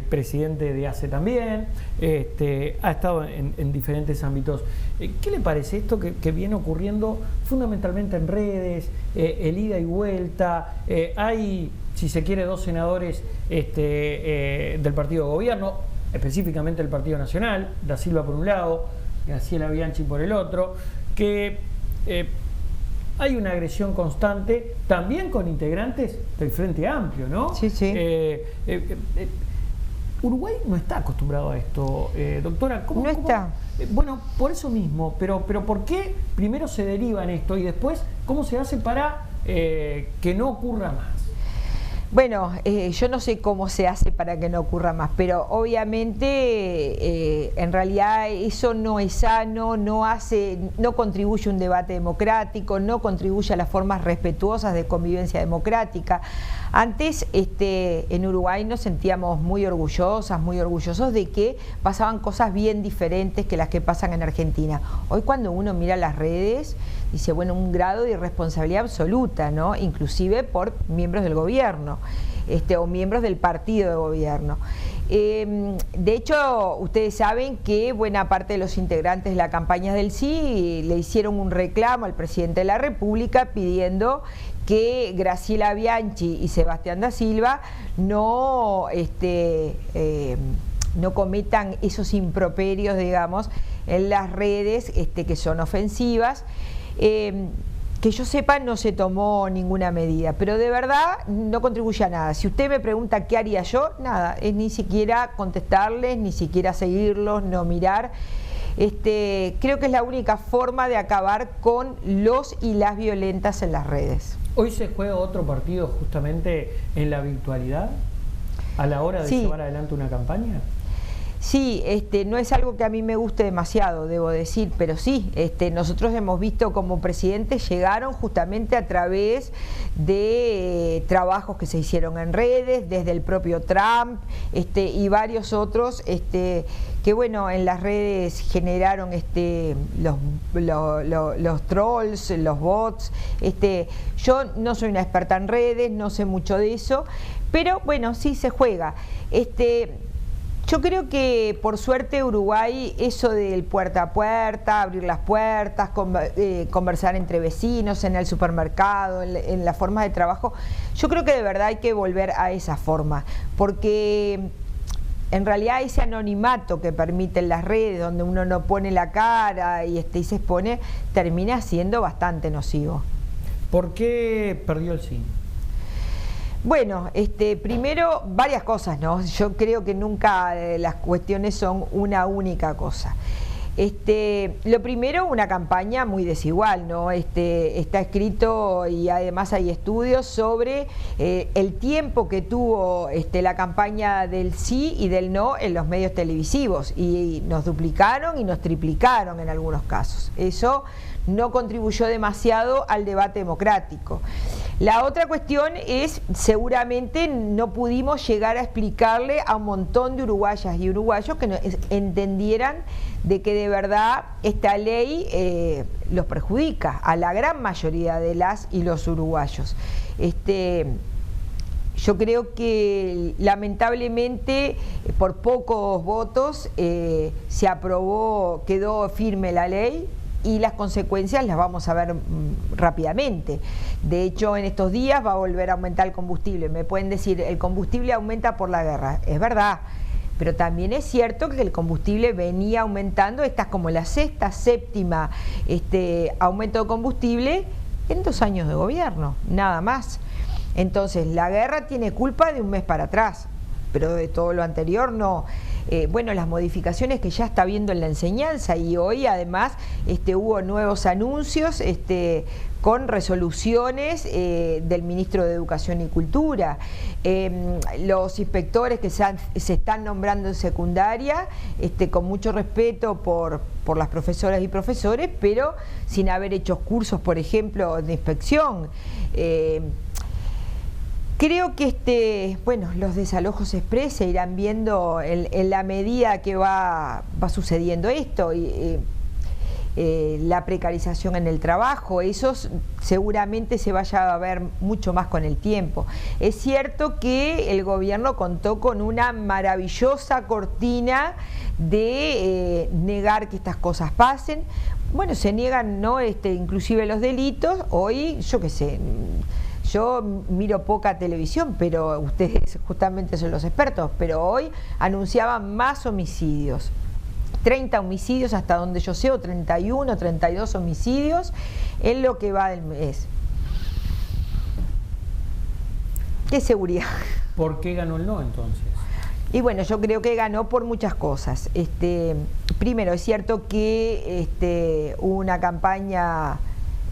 presidente de ACE también, ha estado en diferentes ámbitos. ¿Qué le parece esto que viene ocurriendo fundamentalmente en redes, el ida y vuelta? Hay, si se quiere, dos senadores del partido de gobierno, específicamente del Partido Nacional, Da Silva por un lado, Graciela Bianchi por el otro, que hay una agresión constante también con integrantes del Frente Amplio, ¿no? Sí, sí. Uruguay no está acostumbrado a esto, doctora. ¿Cómo está? Bueno, por eso mismo, pero ¿por qué primero se deriva en esto y después cómo se hace para que no ocurra más? Bueno, yo no sé cómo se hace para que no ocurra más, pero obviamente en realidad eso no es sano, no contribuye a un debate democrático, no contribuye a las formas respetuosas de convivencia democrática. Antes en Uruguay nos sentíamos muy orgullosos de que pasaban cosas bien diferentes que las que pasan en Argentina. Hoy cuando uno mira las redes, dice, bueno, un grado de irresponsabilidad absoluta, ¿no? Inclusive por miembros del gobierno o miembros del partido de gobierno. De hecho, ustedes saben que buena parte de los integrantes de la campaña del sí le hicieron un reclamo al presidente de la República pidiendo que Graciela Bianchi y Sebastián Da Silva no cometan esos improperios, digamos, en las redes que son ofensivas. que yo sepa, no se tomó ninguna medida, pero de verdad no contribuye a nada. Si usted me pregunta qué haría yo, nada, es ni siquiera contestarles, ni siquiera seguirlos, no mirar. Creo que es la única forma de acabar con los y las violentas en las redes. ¿Hoy se juega otro partido justamente en la virtualidad a la hora de llevar adelante una campaña? Sí, no es algo que a mí me guste demasiado, debo decir, pero sí, nosotros hemos visto como presidentes llegaron justamente a través de trabajos que se hicieron en redes, desde el propio Trump y varios otros que bueno, en las redes generaron los trolls, los bots. Yo no soy una experta en redes, no sé mucho de eso, pero bueno, sí se juega. Yo creo que por suerte Uruguay, eso del puerta a puerta, abrir las puertas, conversar entre vecinos, en el supermercado, en la forma de trabajo, yo creo que de verdad hay que volver a esa forma, porque en realidad ese anonimato que permiten las redes, donde uno no pone la cara y se expone, termina siendo bastante nocivo. ¿Por qué perdió el sí? Bueno, primero varias cosas, ¿no? Yo creo que nunca las cuestiones son una única cosa. Lo primero, una campaña muy desigual, ¿no? Está escrito y además hay estudios sobre el tiempo que tuvo la campaña del sí y del no en los medios televisivos, y nos duplicaron y nos triplicaron en algunos casos. Eso no contribuyó demasiado al debate democrático. La otra cuestión es, seguramente no pudimos llegar a explicarle a un montón de uruguayas y uruguayos que entendieran de que de verdad esta ley los perjudica a la gran mayoría de las y los uruguayos. Yo creo que lamentablemente por pocos votos se aprobó, quedó firme la ley, y las consecuencias las vamos a ver rápidamente. De hecho, en estos días va a volver a aumentar el combustible. Me pueden decir, el combustible aumenta por la guerra. Es verdad, pero también es cierto que el combustible venía aumentando. Esta es como la sexta, séptima aumento de combustible en 2 años de gobierno, nada más. Entonces, la guerra tiene culpa de un mes para atrás, pero de todo lo anterior no. Bueno, las modificaciones que ya está viendo en la enseñanza, y hoy además hubo nuevos anuncios con resoluciones del ministro de Educación y Cultura. Los inspectores que se están nombrando en secundaria, con mucho respeto por las profesoras y profesores, pero sin haber hecho cursos, por ejemplo, de inspección. Creo que bueno, los desalojos express se irán viendo en la medida que va sucediendo esto, y la precarización en el trabajo, eso seguramente se vaya a ver mucho más con el tiempo. Es cierto que el gobierno contó con una maravillosa cortina de negar que estas cosas pasen. Bueno, se niegan, ¿no? Inclusive los delitos. Hoy, yo qué sé, yo miro poca televisión, pero ustedes justamente son los expertos, pero hoy anunciaban más homicidios. 30 homicidios hasta donde yo sé, o 31, 32 homicidios en lo que va del mes. ¿Qué seguridad? ¿Por qué ganó el no entonces? Y bueno, yo creo que ganó por muchas cosas. Primero, es cierto que hubo una campaña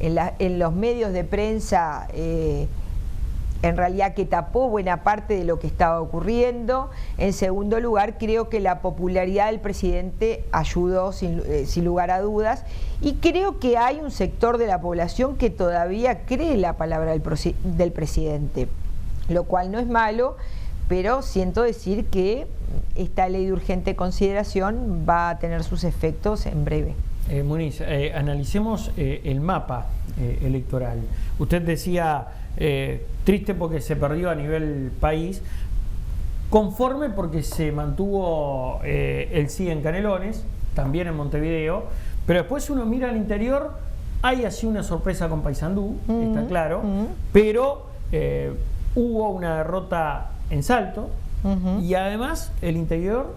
en los medios de prensa en realidad que tapó buena parte de lo que estaba ocurriendo. En segundo lugar, creo que la popularidad del presidente ayudó sin lugar a dudas, y creo que hay un sector de la población que todavía cree la palabra del presidente, lo cual no es malo, pero siento decir que esta ley de urgente consideración va a tener sus efectos en breve. Muniz, analicemos el mapa electoral. Usted decía triste porque se perdió a nivel país, conforme porque se mantuvo el sí en Canelones, también en Montevideo, pero después uno mira al interior, hay así una sorpresa con Paysandú, está claro, pero hubo una derrota en Salto, y además el interior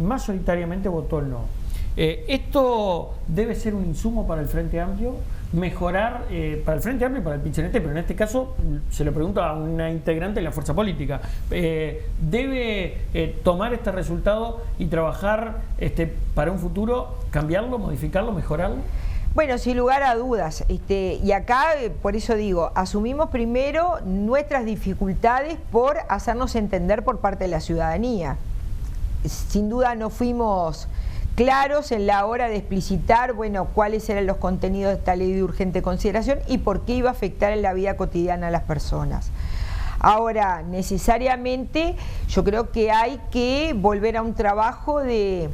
mayoritariamente votó el no. ¿Esto debe ser un insumo para el Frente Amplio? mejorar para el Frente Amplio y para el PIT-CNT, pero en este caso se lo pregunto a una integrante de la fuerza política. ¿Debe tomar este resultado y trabajar para un futuro, cambiarlo, modificarlo, mejorarlo? Bueno, sin lugar a dudas, y acá por eso digo, asumimos primero nuestras dificultades por hacernos entender por parte de la ciudadanía. Sin duda no fuimos claros en la hora de explicitar, bueno, cuáles eran los contenidos de esta ley de urgente consideración y por qué iba a afectar en la vida cotidiana a las personas. Ahora, necesariamente yo creo que hay que volver a un trabajo de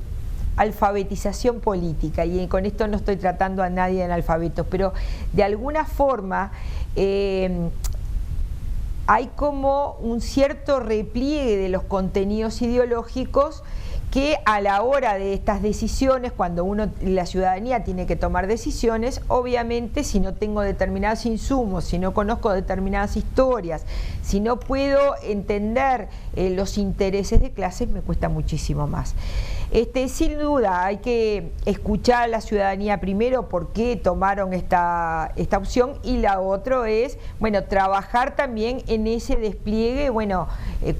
alfabetización política, y con esto no estoy tratando a nadie de analfabetos, pero de alguna forma hay como un cierto repliegue de los contenidos ideológicos que a la hora de estas decisiones, cuando la ciudadanía tiene que tomar decisiones, obviamente si no tengo determinados insumos, si no conozco determinadas historias, si no puedo entender los intereses de clases, me cuesta muchísimo más. Sin duda hay que escuchar a la ciudadanía primero por qué tomaron esta opción, y la otra es, bueno, trabajar también en ese despliegue, bueno,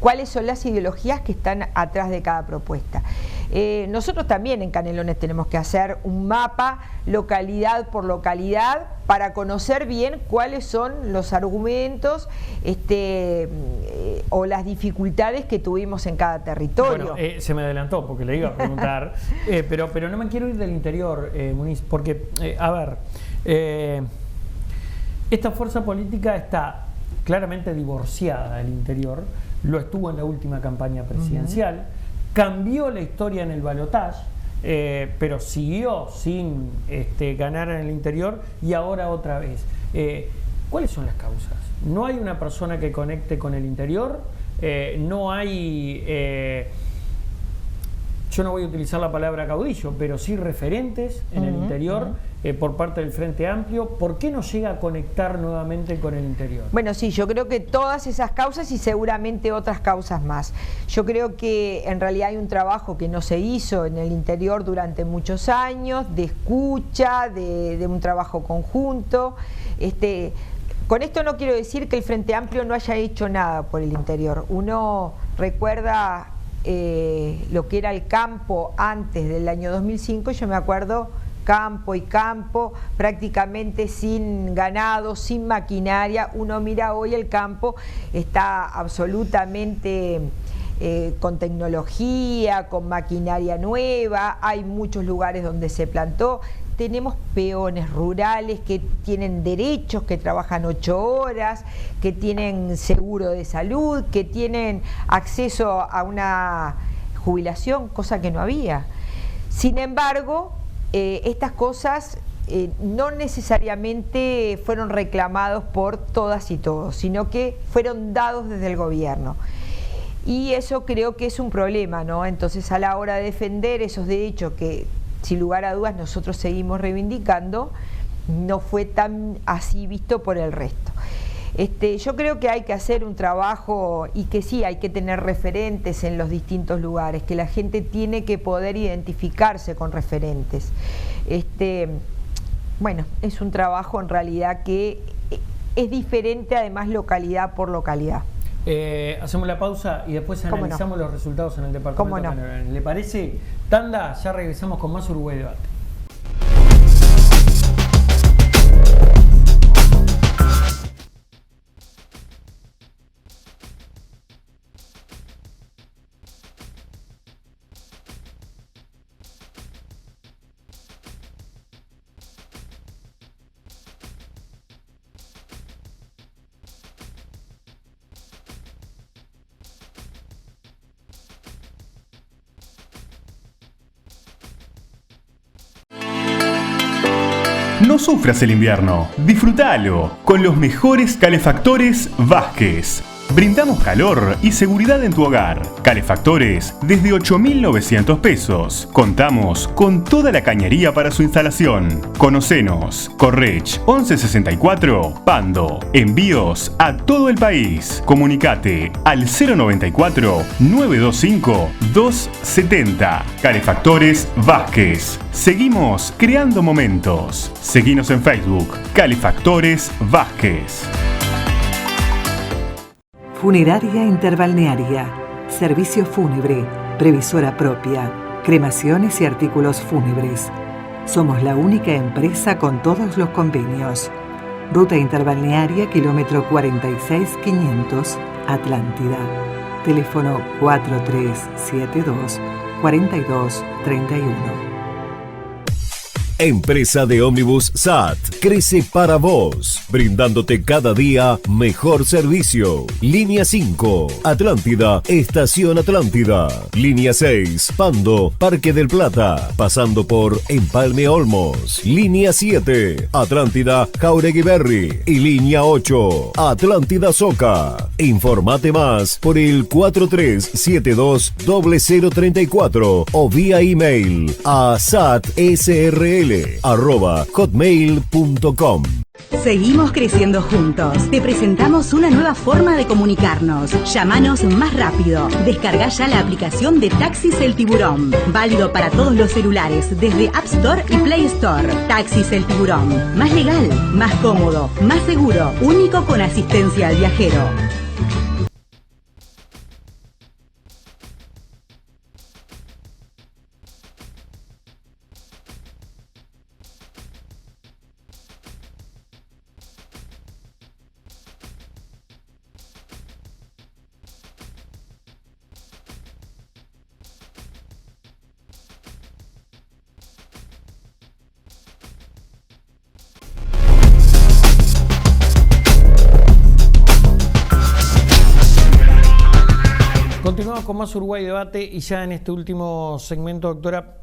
cuáles son las ideologías que están atrás de cada propuesta. Nosotros también en Canelones tenemos que hacer un mapa localidad por localidad para conocer bien cuáles son los argumentos o las dificultades que tuvimos en cada territorio. Bueno, se me adelantó porque le iba a preguntar, pero no me quiero ir del interior, Muniz, porque, esta fuerza política está claramente divorciada del interior, lo estuvo en la última campaña presidencial, cambió la historia en el balotaje, pero siguió sin ganar en el interior, y ahora otra vez. ¿Cuáles son las causas? No hay una persona que conecte con el interior, no hay, yo no voy a utilizar la palabra caudillo, pero sí referentes en el interior por parte del Frente Amplio. ¿Por qué no llega a conectar nuevamente con el interior? Bueno, sí, yo creo que todas esas causas y seguramente otras causas más. Yo creo que en realidad hay un trabajo que no se hizo en el interior durante muchos años, de escucha, de un trabajo conjunto. Con esto no quiero decir que el Frente Amplio no haya hecho nada por el interior. Uno recuerda lo que era el campo antes del año 2005, yo me acuerdo campo y campo, prácticamente sin ganado, sin maquinaria. Uno mira hoy el campo, está absolutamente con tecnología, con maquinaria nueva, hay muchos lugares donde se plantó. Tenemos peones rurales que tienen derechos, que trabajan 8 horas, que tienen seguro de salud, que tienen acceso a una jubilación, cosa que no había. Sin embargo, estas cosas no necesariamente fueron reclamados por todas y todos, sino que fueron dados desde el gobierno. Y eso creo que es un problema, ¿no? Entonces, a la hora de defender esos derechos que, sin lugar a dudas, nosotros seguimos reivindicando, no fue tan así visto por el resto. Yo creo que hay que hacer un trabajo, y que sí, hay que tener referentes en los distintos lugares, que la gente tiene que poder identificarse con referentes. Bueno, es un trabajo en realidad que es diferente, además, localidad por localidad. Hacemos la pausa y después analizamos los resultados en el departamento de Canelones. ¿Le parece? Tanda, ya regresamos con más Uruguay Debate. No sufras el invierno, disfrútalo con los mejores calefactores Vázquez. Brindamos calor y seguridad en tu hogar. Calefactores desde 8.900 pesos. Contamos con toda la cañería para su instalación. Conocenos. Correch 1164 Pando. Envíos a todo el país. Comunicate al 094 925 270. Calefactores Vázquez. Seguimos creando momentos. Seguinos en Facebook. Calefactores Vázquez. Funeraria Interbalnearia, servicio fúnebre, previsora propia, cremaciones y artículos fúnebres. Somos la única empresa con todos los convenios. Ruta Interbalnearia, kilómetro 46500, Atlántida. Teléfono 4372-4231. Empresa de ómnibus SAT crece para vos, brindándote cada día mejor servicio. Línea 5, Atlántida, Estación Atlántida. Línea 6, Pando, Parque del Plata, pasando por Empalme Olmos. Línea 7, Atlántida, Jauregui Berry. Y línea 8, Atlántida Soca. Informate más por el 4372-0034 o vía email a satsrl@hotmail.com. Seguimos creciendo juntos. Te presentamos una nueva forma de comunicarnos. Llámanos más rápido. Descarga ya la aplicación de Taxis El Tiburón. Válido para todos los celulares desde App Store y Play Store. Taxis El Tiburón. Más legal, más cómodo, más seguro. Único con asistencia al viajero. Continuamos con más Uruguay Debate y ya en este último segmento, doctora,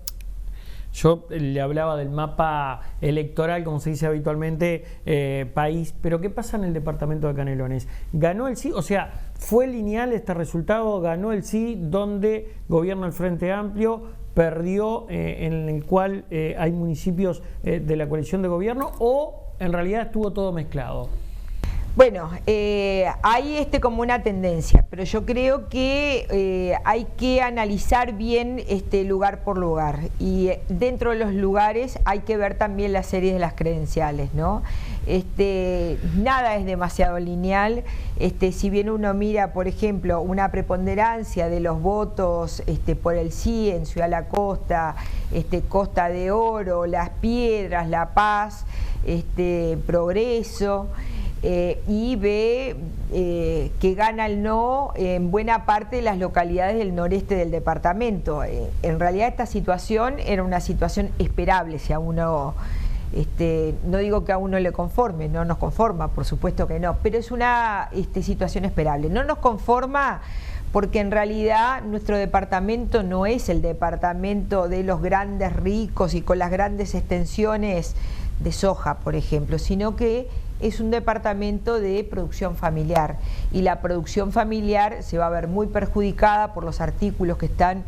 yo le hablaba del mapa electoral, como se dice habitualmente, país, pero ¿qué pasa en el departamento de Canelones? ¿Ganó el sí? O sea, ¿fue lineal este resultado? ¿Ganó el sí donde gobierna el Frente Amplio? ¿Perdió en el cual hay municipios de la coalición de gobierno? ¿O en realidad estuvo todo mezclado? Bueno, hay como una tendencia, pero yo creo que hay que analizar bien lugar por lugar, y dentro de los lugares hay que ver también la serie de las credenciales, ¿no? Nada es demasiado lineal. Si bien uno mira, por ejemplo, una preponderancia de los votos por el sí en Ciudad La Costa, Costa de Oro, Las Piedras, La Paz, Progreso, y ve que gana el no en buena parte de las localidades del noreste del departamento. En realidad esta situación era una situación esperable, si a uno, no digo que a uno le conforme, no nos conforma, por supuesto que no, pero es una situación esperable. No nos conforma porque en realidad nuestro departamento no es el departamento de los grandes ricos y con las grandes extensiones de soja, por ejemplo, sino que es un departamento de producción familiar, y la producción familiar se va a ver muy perjudicada por los artículos que están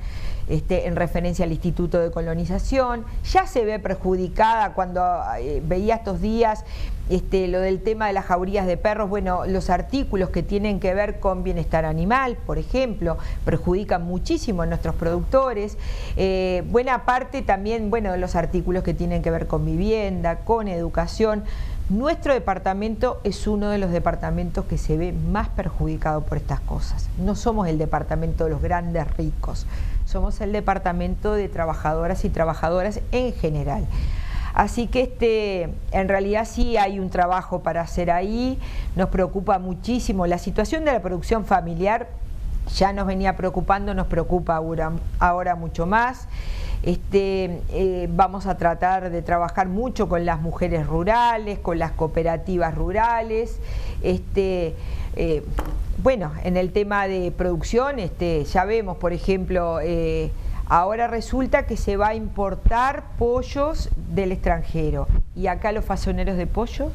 en referencia al Instituto de Colonización. Ya se ve perjudicada cuando veía estos días lo del tema de las jaurías de perros. Bueno, los artículos que tienen que ver con bienestar animal, por ejemplo, perjudican muchísimo a nuestros productores. Buena parte también, bueno, los artículos que tienen que ver con vivienda, con educación. Nuestro departamento es uno de los departamentos que se ve más perjudicado por estas cosas. No somos el departamento de los grandes ricos, somos el departamento de trabajadoras y trabajadoras en general. Así que en realidad sí hay un trabajo para hacer ahí. Nos preocupa muchísimo la situación de la producción familiar. Ya nos venía preocupando, nos preocupa ahora mucho más. Vamos a tratar de trabajar mucho con las mujeres rurales, con las cooperativas rurales. Bueno, en el tema de producción, ya vemos, por ejemplo, ahora resulta que se va a importar pollos del extranjero. ¿Y acá los fasoneros de pollos?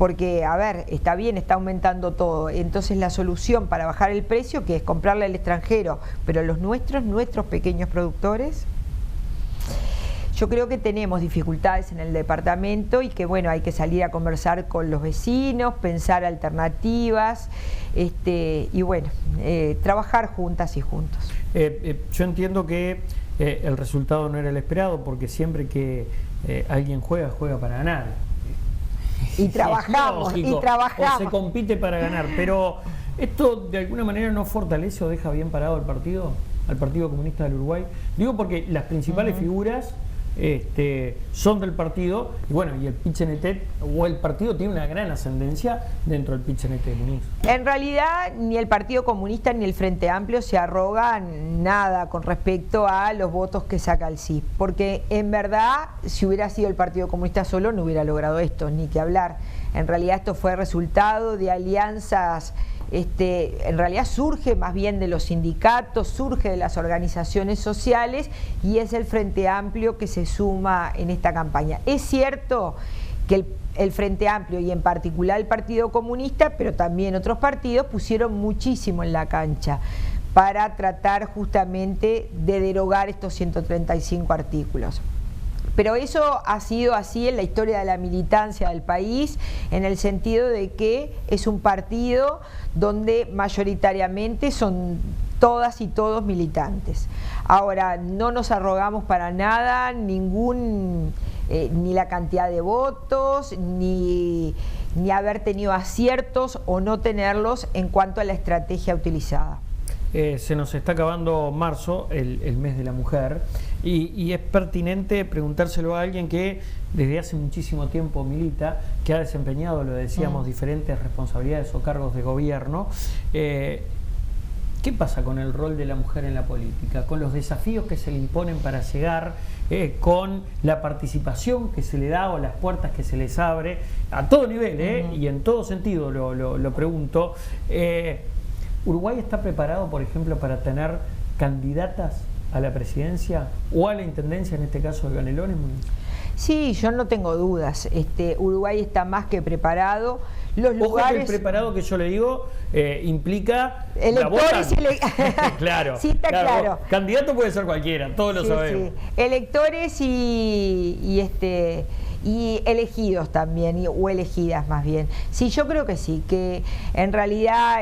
porque, a ver, está bien, está aumentando todo, entonces la solución para bajar el precio, que es comprarle al extranjero, pero los nuestros pequeños productores, yo creo que tenemos dificultades en el departamento y que, bueno, hay que salir a conversar con los vecinos, pensar alternativas, y bueno, trabajar juntas y juntos. Yo entiendo que el resultado no era el esperado, porque siempre que alguien juega para ganar. Y trabajamos, o se compite para ganar, pero ¿esto de alguna manera no fortalece o deja bien parado al Partido Comunista del Uruguay? Digo porque las principales figuras son del partido, y bueno, y el PIT-CNT o el partido tiene una gran ascendencia dentro del PIT-CNT, Muniz. En realidad ni el Partido Comunista ni el Frente Amplio se arrogan nada con respecto a los votos que saca el CIP, porque en verdad si hubiera sido el Partido Comunista solo no hubiera logrado esto, ni que hablar. En realidad esto fue resultado de alianzas, en realidad surge más bien de los sindicatos, surge de las organizaciones sociales, y es el Frente Amplio que se suma en esta campaña. Es cierto que el Frente Amplio y en particular el Partido Comunista, pero también otros partidos, pusieron muchísimo en la cancha para tratar justamente de derogar estos 135 artículos. Pero eso ha sido así en la historia de la militancia del país, en el sentido de que es un partido donde mayoritariamente son todas y todos militantes. Ahora, no nos arrogamos para nada ni la cantidad de votos, ni haber tenido aciertos o no tenerlos en cuanto a la estrategia utilizada. Se nos está acabando marzo, el mes de la mujer, y es pertinente preguntárselo a alguien que desde hace muchísimo tiempo milita, que ha desempeñado, lo decíamos, diferentes responsabilidades o cargos de gobierno. ¿Qué pasa con el rol de la mujer en la política? Con los desafíos que se le imponen para llegar, con la participación que se le da o las puertas que se les abre, a todo nivel, y en todo sentido lo pregunto. ¿Uruguay está preparado, por ejemplo, para tener candidatas a la presidencia o a la intendencia, en este caso de Canelones? Sí, yo no tengo dudas. Uruguay está más que preparado. Los lugares... el preparado que yo le digo implica electores claro, sí, está claro. Candidato puede ser cualquiera, todos lo sabemos. Sí. Electores y elegidos también, o elegidas más bien. Sí, yo creo que sí, que en realidad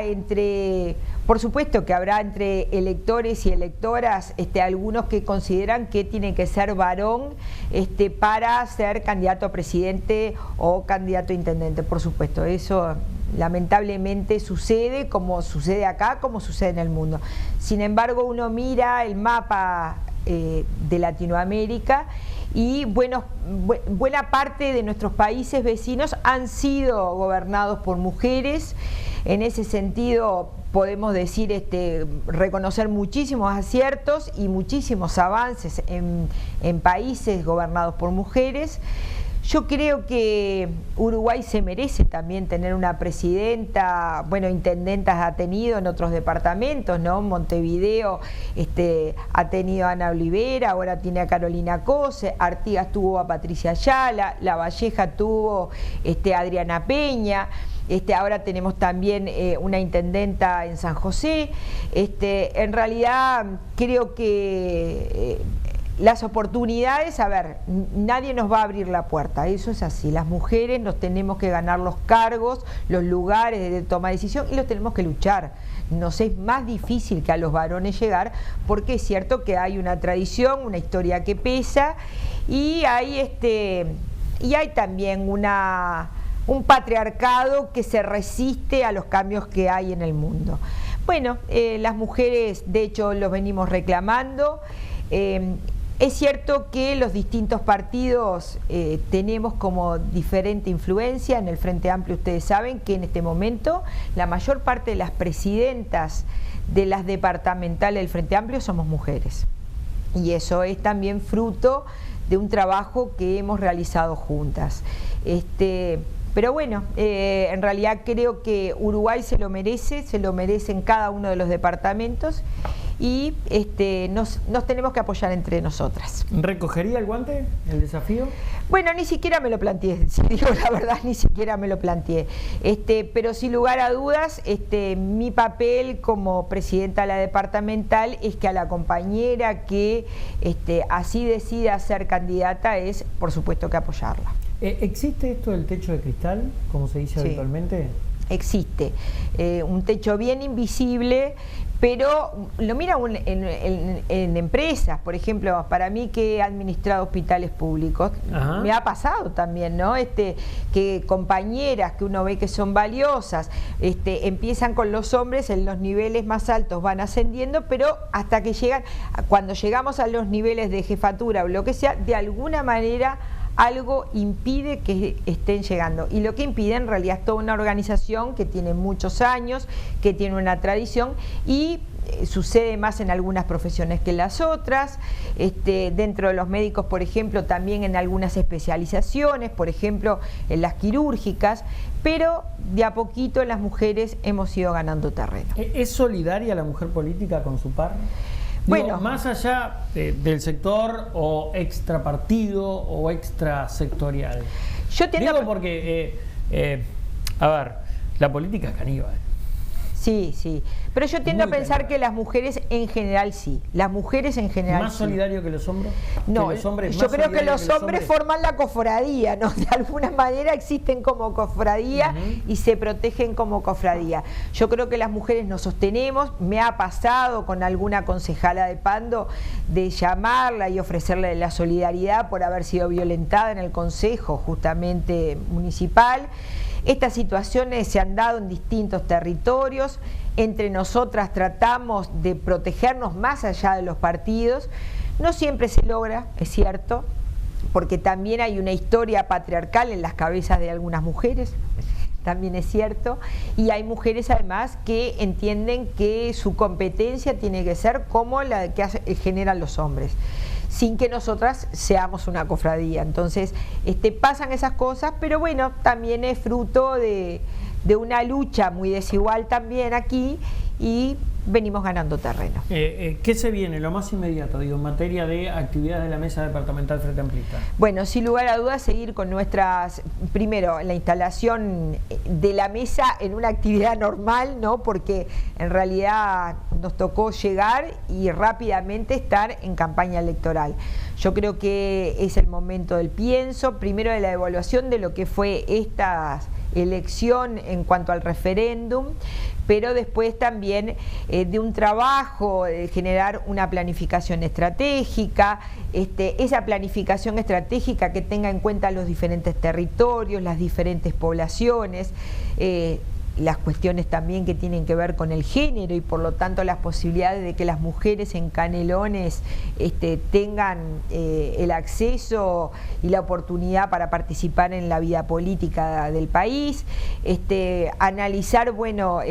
por supuesto que habrá entre electores y electoras algunos que consideran que tiene que ser varón para ser candidato a presidente o candidato a intendente, por supuesto. Eso lamentablemente sucede, como sucede acá, como sucede en el mundo. Sin embargo, uno mira el mapa de Latinoamérica y buena parte de nuestros países vecinos han sido gobernados por mujeres. En ese sentido podemos decir, reconocer muchísimos aciertos y muchísimos avances en países gobernados por mujeres. Yo creo que Uruguay se merece también tener una presidenta, intendentas ha tenido en otros departamentos, ¿no? Montevideo ha tenido a Ana Olivera, ahora tiene a Carolina Cose, Artigas tuvo a Patricia Ayala, La Valleja tuvo a Adriana Peña. Ahora tenemos también una intendenta en San José. En realidad creo que las oportunidades, nadie nos va a abrir la puerta, eso es así. Las mujeres nos tenemos que ganar los cargos, los lugares de toma de decisión y los tenemos que luchar. Nos es más difícil que a los varones llegar, porque es cierto que hay una tradición, una historia que pesa, y hay también un patriarcado que se resiste a los cambios que hay en el mundo. Bueno, las mujeres, de hecho, los venimos reclamando. Es cierto que los distintos partidos tenemos como diferente influencia. En el Frente Amplio ustedes saben que en este momento la mayor parte de las presidentas de las departamentales del Frente Amplio somos mujeres. Y eso es también fruto de un trabajo que hemos realizado juntas. Pero bueno, en realidad creo que Uruguay se lo merece en cada uno de los departamentos. y nos tenemos que apoyar entre nosotras. ¿Recogería el guante, el desafío? Bueno, ni siquiera me lo planteé, si digo la verdad, ni siquiera me lo planteé. Pero sin lugar a dudas, mi papel como presidenta de la departamental es que a la compañera que así decida ser candidata es, por supuesto, que apoyarla. ¿Existe esto del techo de cristal, como se dice habitualmente? Existe un techo bien invisible, pero lo mira en empresas, por ejemplo, para mí que he administrado hospitales públicos, me ha pasado también, ¿no? Que compañeras que uno ve que son valiosas, empiezan con los hombres, en los niveles más altos van ascendiendo, pero hasta que cuando llegamos a los niveles de jefatura o lo que sea, de alguna manera algo impide que estén llegando, y lo que impide en realidad es toda una organización que tiene muchos años, que tiene una tradición, y sucede más en algunas profesiones que en las otras, dentro de los médicos, por ejemplo, también en algunas especializaciones, por ejemplo en las quirúrgicas, pero de a poquito las mujeres hemos ido ganando terreno. ¿Es solidaria la mujer política con su par? Bueno, más allá del sector o extrapartido o extrasectorial. Digo porque, a ver, la política es caníbal. Sí, sí. Pero yo tiendo a pensar que las mujeres en general sí. Las mujeres en general ¿Más solidario que los hombres? No, yo creo que los hombres forman la cofradía, ¿no? De alguna manera existen como cofradía y se protegen como cofradía. Yo creo que las mujeres nos sostenemos. Me ha pasado con alguna concejala de Pando de llamarla y ofrecerle la solidaridad por haber sido violentada en el consejo justamente municipal. Estas situaciones se han dado en distintos territorios. Entre nosotras tratamos de protegernos más allá de los partidos. No siempre se logra, es cierto, porque también hay una historia patriarcal en las cabezas de algunas mujeres, también es cierto, y hay mujeres además que entienden que su competencia tiene que ser como la que generan los hombres, sin que nosotras seamos una cofradía. Entonces pasan esas cosas, pero bueno, también es fruto de una lucha muy desigual también aquí, y venimos ganando terreno. ¿Qué se viene, lo más inmediato, digo, en materia de actividades de la Mesa Departamental Frente Amplista? Bueno, sin lugar a dudas, seguir con nuestras, primero, la instalación de la mesa en una actividad normal, ¿no? Porque en realidad nos tocó llegar y rápidamente estar en campaña electoral. Yo creo que es el momento del pienso, primero de la evaluación de lo que fue esta elección en cuanto al referéndum, pero después también de un trabajo de generar una planificación estratégica, esa planificación estratégica que tenga en cuenta los diferentes territorios, las diferentes poblaciones, las cuestiones también que tienen que ver con el género y por lo tanto las posibilidades de que las mujeres en Canelones tengan el acceso y la oportunidad para participar en la vida política del país, analizar, bueno,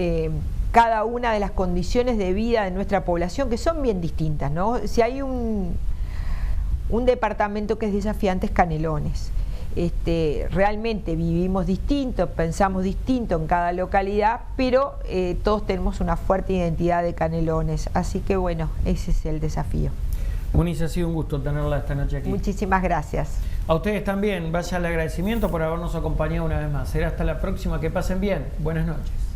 cada una de las condiciones de vida de nuestra población, que son bien distintas, ¿no? Si hay un departamento que es desafiante, es Canelones. Realmente vivimos distinto, pensamos distinto en cada localidad, pero todos tenemos una fuerte identidad de Canelones, así que bueno, ese es el desafío. Munice, ha sido un gusto tenerla esta noche aquí. Muchísimas gracias. A ustedes también, vaya el agradecimiento por habernos acompañado una vez más. Será hasta la próxima, que pasen bien. Buenas noches.